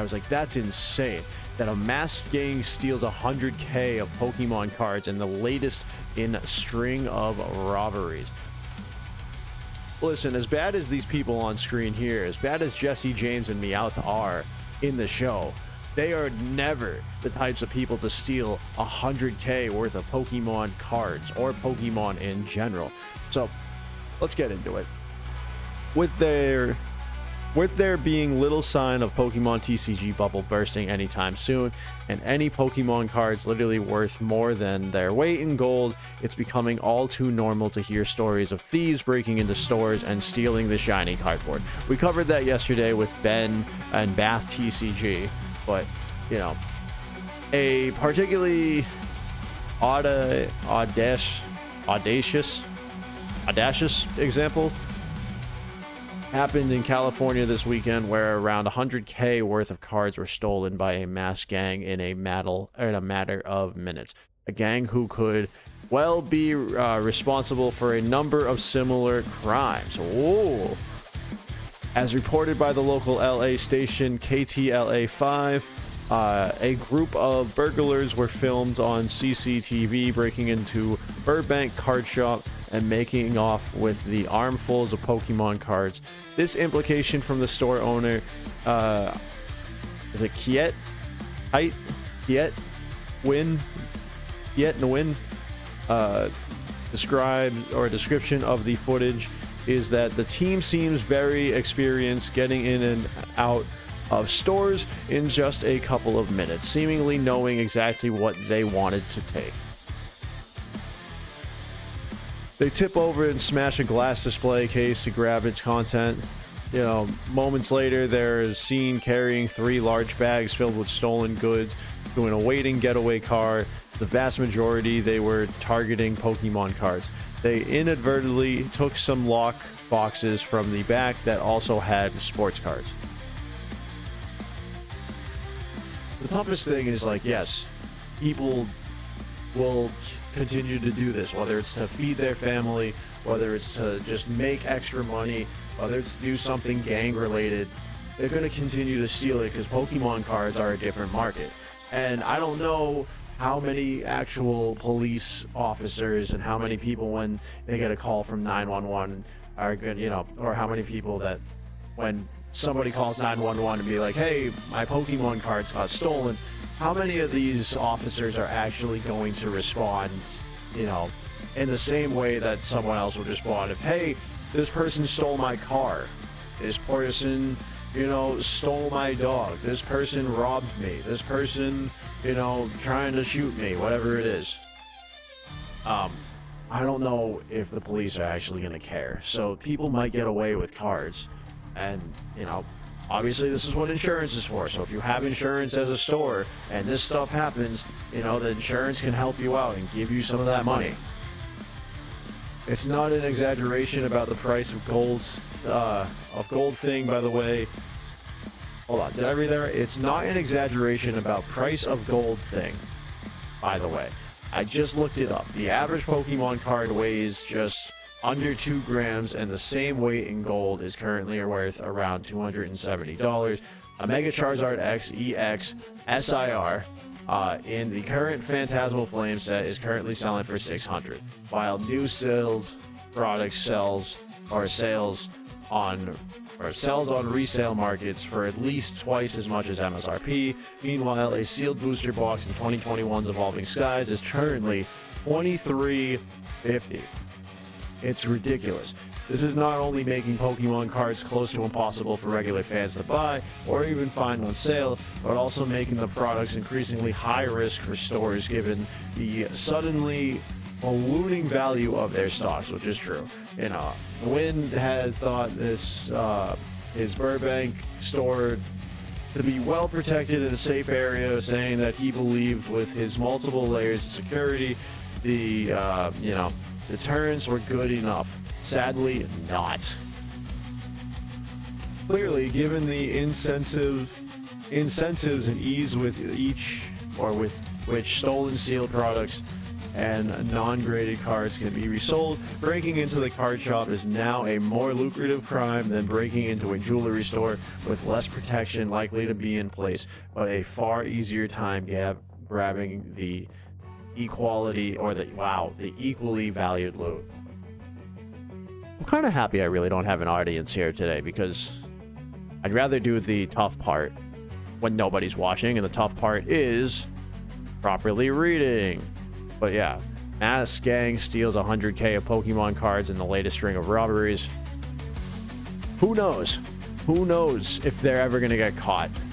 I was like, that's insane that a masked gang steals 100K of Pokemon cards in the latest in a string of robberies. Listen, as bad as these people on screen here, as bad as Jesse James and Meowth are in the show, they are never the types of people to steal 100K worth of Pokemon cards or Pokemon in general. So let's get into it. With there being little sign of Pokemon TCG bubble bursting anytime soon, and any Pokemon cards literally worth more than their weight in gold, it's becoming all too normal to hear stories of thieves breaking into stores and stealing the shiny cardboard. We covered that yesterday with Ben and Bath TCG, but you know, a particularly audacious example happened in California this weekend, where around 100K worth of cards were stolen by a masked gang in a matter of minutes. A gang who could well be responsible for a number of similar crimes. Whoa. As reported by the local LA station KTLA5, a group of burglars were filmed on CCTV breaking into Burbank card shop and making off with the armfuls of Pokemon cards. This implication from the store owner, is it Kiet Nguyen, description of the footage is that the team seems very experienced getting in and out of stores in just a couple of minutes, seemingly knowing exactly what they wanted to take. They tip over and smash a glass display case to grab its content. You know, moments later, they're seen carrying 3 large bags filled with stolen goods to an awaiting getaway car. The vast majority, they were targeting Pokemon cards. They inadvertently took some lock boxes from the back that also had sports cards. The toughest thing is, like, yes, people will continue to do this, whether it's to feed their family, whether it's to just make extra money, whether it's to do something gang related. They're going to continue to steal it because Pokemon cards are a different market. And I don't know how many actual police officers and how many people, when they get a call from 911, are good, you know, or how many people that when somebody calls 911 and be like, hey, my Pokemon cards got stolen, how many of these officers are actually going to respond, you know, in the same way that someone else would respond if, hey, this person stole my car, this person, you know, stole my dog, this person robbed me, this person, you know, trying to shoot me, whatever it is. I don't know if the police are actually going to care. So people might get away with cards, and, you know, obviously this is what insurance is for. So if you have insurance as a store and this stuff happens, you know, the insurance can help you out and give you some of that money. It's not an exaggeration about the price of gold thing, by the way. Hold on, did I read there? It's not an exaggeration about price of gold thing, by the way. I just looked it up. The average Pokemon card weighs just under 2 grams, and the same weight in gold is currently worth around $270. A Mega Charizard X EX SIR in the current Phantasmal Flame set is currently selling for $600, while new sales products sells on resale markets for at least twice as much as MSRP. Meanwhile, a sealed booster box in 2021's Evolving Skies is currently $23.50. It's ridiculous. This is not only making Pokemon cards close to impossible for regular fans to buy or even find on sale, but also making the products increasingly high risk for stores given the suddenly ballooning value of their stocks, which is true. You know, Wynn had thought this his Burbank store to be well protected in a safe area, saying that he believed with his multiple layers of security, the deterrents were good enough. Sadly, not. Clearly, given the incentives and ease with which stolen sealed products and non-graded cards can be resold. Breaking into the card shop is now a more lucrative crime than breaking into a jewelry store, with less protection likely to be in place, but a far easier time grabbing the equality or the equally valued loot. I'm kind of happy I really don't have an audience here today, because I'd rather do the tough part when nobody's watching, and the tough part is properly reading. But yeah, mass gang steals 100k of Pokemon cards in the latest string of robberies. Who knows? Who knows if they're ever gonna get caught?